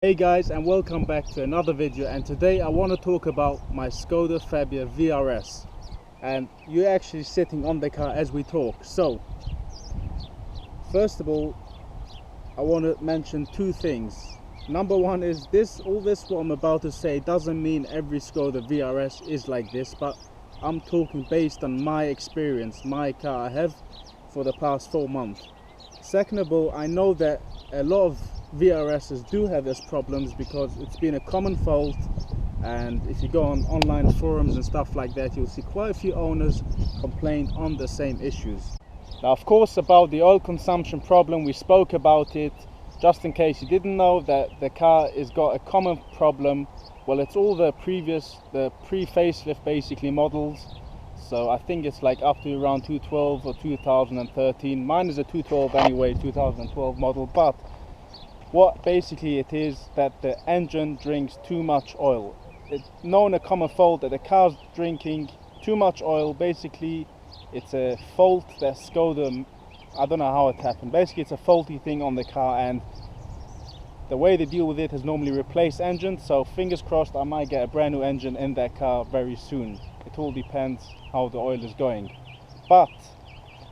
Hey guys, and welcome back to another video. And today I want to talk about my Skoda Fabia VRS, and you're actually sitting on the car as we talk. So first of all, I want to mention two things. Number one is all this what I'm about to say doesn't mean every Skoda VRS is like this, but I'm talking based on my experience, my car I have for the past 4 months. Second of all, I know that a lot of VRSs do have these problems because it's been a common fault, and if you go on online forums and stuff like that, you'll see quite a few owners complain on the same issues. Now, of course, about the oil consumption problem, we spoke about it. Just in case you didn't know that the car has got a common problem, well, it's all the pre-facelift basically models. So I think it's like up to around 212 or 2013. Mine is a 212 anyway, 2012 model. But what basically it is that the engine drinks too much oil. It's known a common fault that the car's drinking too much oil. Basically, it's a fault that Skoda, I don't know how it happened. Basically, it's a faulty thing on the car, and the way they deal with it is normally replace engine. So fingers crossed, I might get a brand new engine in that car very soon. It all depends how the oil is going. But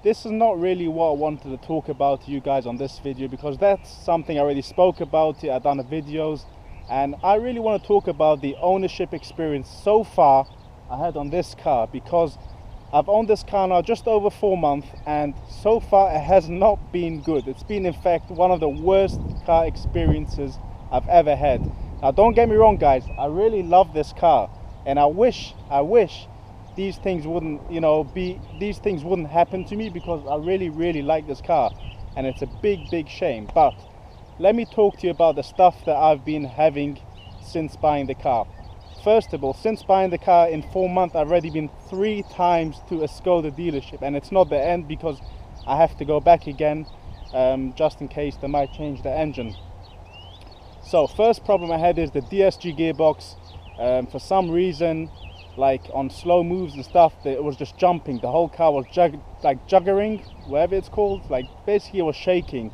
this is not really what I wanted to talk about to you guys on this video, because that's something I already spoke about it. I've done the videos, and I really want to talk about the ownership experience so far I had on this car, because I've owned this car now just over 4 months, and so far it has not been good. It's been, in fact, one of the worst car experiences I've ever had. Now, don't get me wrong, guys, I really love this car, and I wish these things wouldn't, these things wouldn't happen to me, because I really like this car, and it's a big shame. But let me talk to you about the stuff that I've been having since buying the car. First of all, since buying the car in 4 months, I've already been 3 times to a Skoda dealership, and it's not the end, because I have to go back again just in case they might change the engine. So first problem I had is the DSG gearbox. For some reason, like on slow moves and stuff, it was just jumping. The whole car was juggering, whatever it's called. Like basically it was shaking.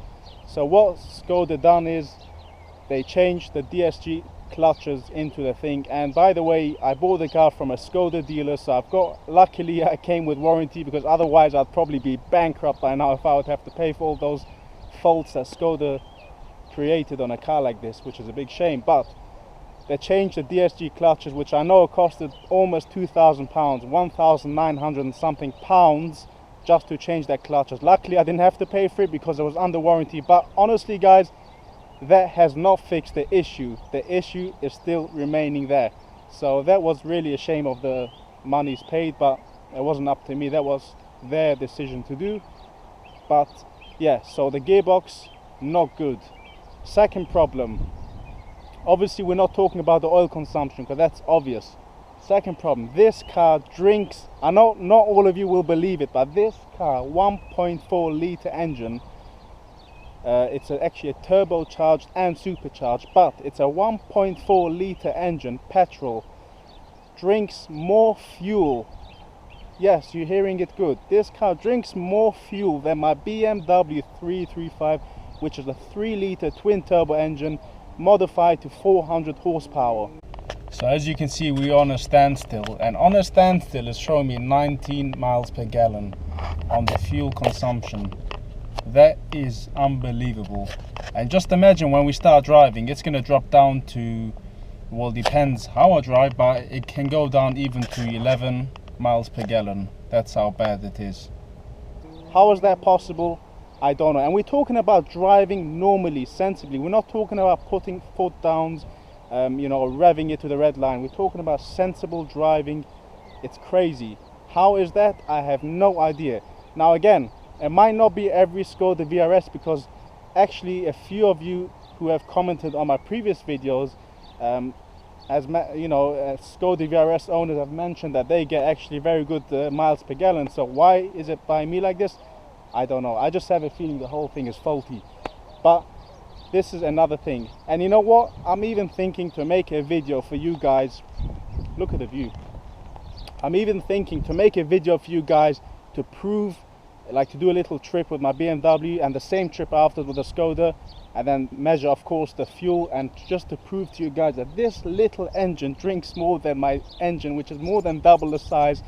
So what Skoda done is they changed the DSG clutches into the thing. And by the way, I bought the car from a Skoda dealer, so luckily I came with warranty, because otherwise I'd probably be bankrupt by now if I would have to pay for all those faults that Skoda created on a car like this, which is a big shame. But they changed the DSG clutches, which I know costed almost £2,000, 1,900 and something pounds just to change their clutches. Luckily I didn't have to pay for it because it was under warranty. But honestly, guys, that has not fixed the issue. The issue is still remaining there. So that was really a shame of the monies paid, but it wasn't up to me. That was their decision to do. But yeah, so the gearbox, not good. Second problem, obviously we're not talking about the oil consumption, because that's obvious. Second problem, this car drinks, I know not all of you will believe it, but this car, 1.4 litre engine, it's actually a turbocharged and supercharged, but it's a 1.4 litre engine, petrol, drinks more fuel. Yes, you're hearing it good. This car drinks more fuel than my BMW 335, which is a 3 litre twin turbo engine modified to 400 horsepower. So as you can see, we're on a standstill, and on a standstill is showing me 19 miles per gallon on the fuel consumption. That is unbelievable. And just imagine when we start driving, it's going to drop down to, well, depends how I drive, but it can go down even to 11 miles per gallon. That's how bad it is. How is that possible? I don't know. And we're talking about driving normally, sensibly. We're not talking about putting foot downs, or revving it to the red line. We're talking about sensible driving. It's crazy. How is that? I have no idea. Now again, it might not be every Skoda VRS, because actually a few of you who have commented on my previous videos, Skoda VRS owners have mentioned that they get actually very good miles per gallon. So why is it by me like this? I don't know. I just have a feeling the whole thing is faulty. But this is another thing. And you know what? I'm even thinking to make a video for you guys. Look at the view. I'm even thinking to make a video for you guys to prove, like to do a little trip with my BMW, and the same trip after with the Skoda, and then measure, of course, the fuel, and just to prove to you guys that this little engine drinks more than my engine, which is more than double the size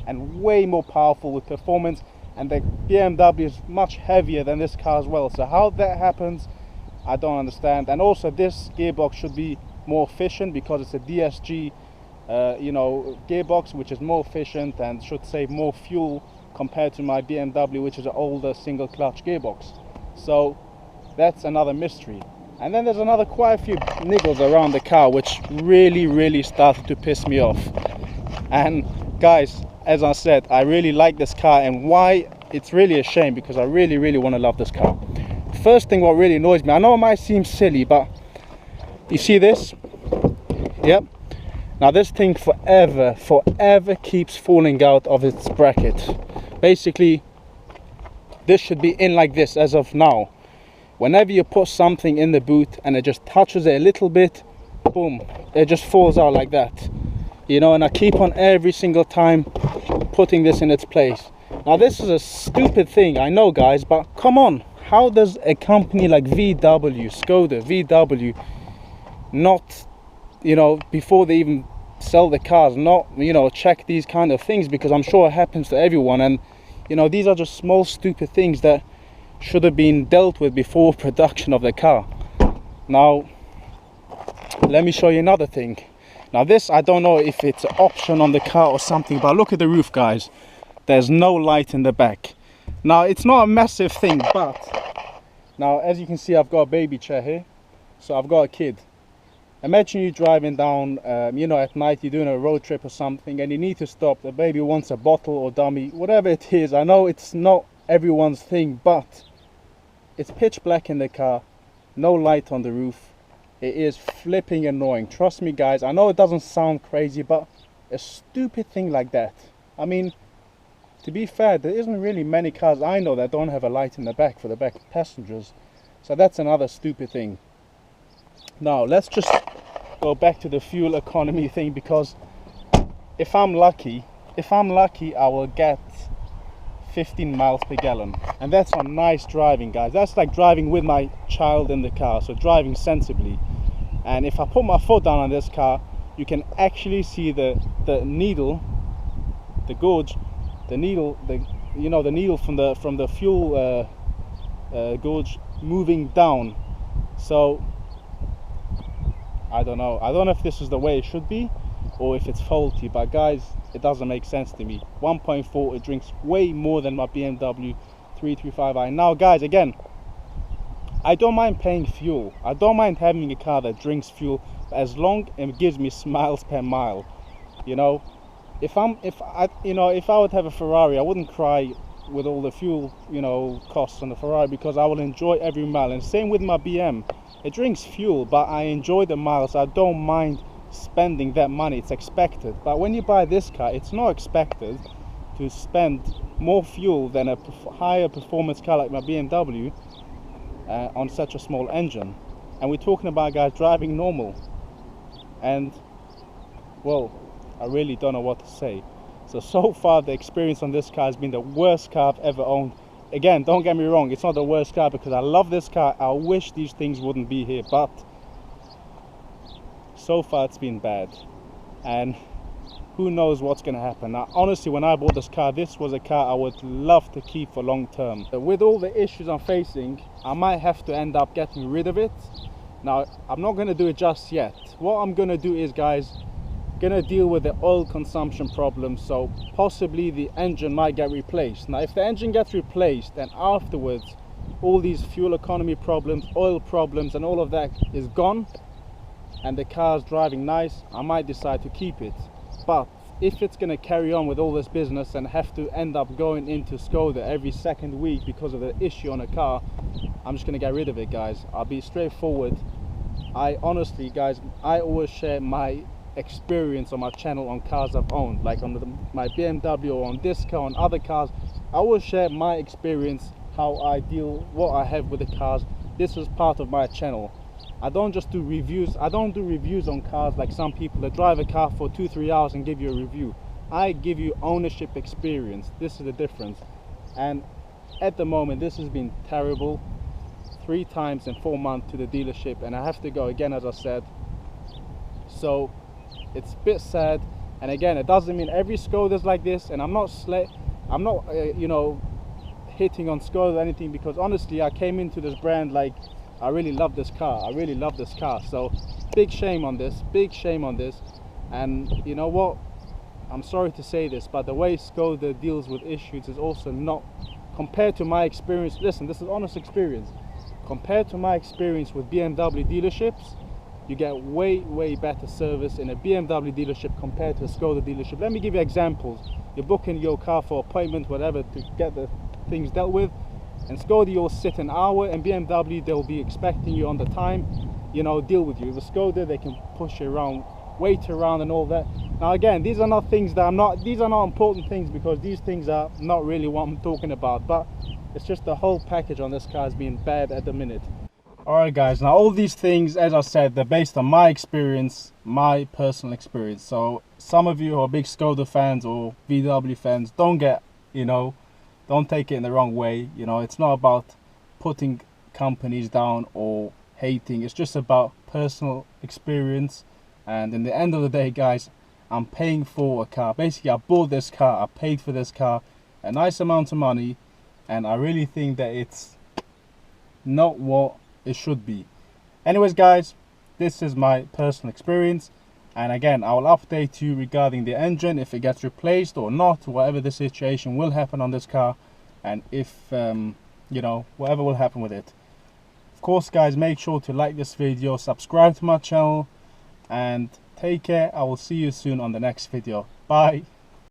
and way more powerful with performance. And the BMW is much heavier than this car as well. So how that happens, I don't understand. And also this gearbox should be more efficient because it's a DSG gearbox, which is more efficient and should save more fuel compared to my BMW, which is an older single clutch gearbox. So that's another mystery. And then there's quite a few niggles around the car which really started to piss me off. And guys, as I said, I really like this car, and why it's really a shame, because I really want to love this car. First thing what really annoys me, I know it might seem silly, but you see this? Yep. Now this thing forever keeps falling out of its bracket. Basically, this should be in like this as of now. Whenever you put something in the boot and it just touches it a little bit, boom, it just falls out like that. You know, and I keep on every single time putting this in its place. Now this is a stupid thing, I know guys, but come on, how does a company like Skoda VW, not, you know, before they even sell the cars, not, you know, check these kind of things? Because I'm sure it happens to everyone, and you know, these are just small stupid things that should have been dealt with before production of the car. Now let me show you another thing. Now this, I don't know if it's an option on the car or something, but look at the roof guys, there's no light in the back. Now it's not a massive thing, but now as you can see, I've got a baby chair here, so I've got a kid. Imagine you driving down you know, at night, you're doing a road trip or something, and you need to stop. The baby wants a bottle or dummy, whatever it is. I know it's not everyone's thing, but it's pitch black in the car, no light on the roof. It is flipping annoying, trust me guys. I know it doesn't sound crazy, but a stupid thing like that. I mean, to be fair, there isn't really many cars I know that don't have a light in the back for the back passengers. So that's another stupid thing. Now let's just go back to the fuel economy thing, because if I'm lucky, I will get 15 miles per gallon, and that's on nice driving guys. That's like driving with my child in the car, so driving sensibly. And if I put my foot down on this car, you can actually see the needle, the gauge, the needle, you know, the needle from the fuel gauge moving down. So I don't know if this is the way it should be or if it's faulty, but guys, it doesn't make sense to me. 1.4, it drinks way more than my BMW 335i. Now guys, again, I don't mind paying fuel, I don't mind having a car that drinks fuel, as long as it gives me miles per mile. You know, if I would have a Ferrari, I wouldn't cry with all the fuel, you know, costs on the Ferrari, because I will enjoy every mile. And same with my BM, it drinks fuel, but I enjoy the miles. I don't mind spending that money, it's expected. But when you buy this car, it's not expected to spend more fuel than a higher performance car like my BMW on such a small engine. And we're talking about guys driving normal, and well, I really don't know what to say. So far the experience on this car has been the worst car I've ever owned. Again, don't get me wrong, it's not the worst car, because I love this car. I wish these things wouldn't be here, but so far it's been bad, and who knows what's going to happen. Now honestly, when I bought this car, this was a car I would love to keep for long term. With all the issues I'm facing, I might have to end up getting rid of it. Now I'm not going to do it just yet. What I'm going to do is, guys, going to deal with the oil consumption problem, so possibly the engine might get replaced. Now if the engine gets replaced, then afterwards all these fuel economy problems, oil problems and all of that is gone, and the car's driving nice, I might decide to keep it. But if it's going to carry on with all this business and have to end up going into Skoda every second week because of the issue on a car, I'm just going to get rid of it, guys. I'll be straightforward. I honestly, guys, I always share my experience on my channel on cars I've owned, like on my BMW or on this car, on other cars. I always share my experience, how I deal, what I have with the cars. This is part of my channel. I don't just do reviews. I don't do reviews on cars like some people that drive a car for 2-3 hours and give you a review. I give you ownership experience. This is the difference. And at the moment this has been terrible. 3 times in 4 months to the dealership, and I have to go again, as I said. So it's a bit sad. And again, it doesn't mean every Skoda's like this, and I'm not you know, hitting on Skoda or anything, because honestly I came into this brand like I really love this car. I really love this car. So big shame on this, big shame on this. And you know what, I'm sorry to say this, but the way Skoda deals with issues is also not, compared to my experience, listen, this is honest experience, compared to my experience with BMW dealerships, you get way better service in a BMW dealership compared to a Skoda dealership. Let me give you examples. You're booking your car for appointment, whatever, to get the things dealt with. And Skoda, you'll sit an hour, and BMW, they'll be expecting you on the time, you know, deal with you. With Skoda, they can push you around, wait around and all that. Now again, these are not things that these are not important things, because these things are not really what I'm talking about, but it's just the whole package on this car is being bad at the minute. Alright guys, now all these things, as I said, they're based on my experience, my personal experience. So some of you who are big Skoda fans or VW fans, don't get, you know, don't take it in the wrong way. You know, it's not about putting companies down or hating. It's just about personal experience. And in the end of the day, guys, I'm paying for a car. Basically, I bought this car, I paid for this car, a nice amount of money, and I really think that it's not what it should be. Anyways guys, this is my personal experience, and again, I will update you regarding the engine, if it gets replaced or not, whatever the situation will happen on this car, and if you know, whatever will happen with it. Of course guys, make sure to like this video, subscribe to my channel, and take care. I will see you soon on the next video. Bye.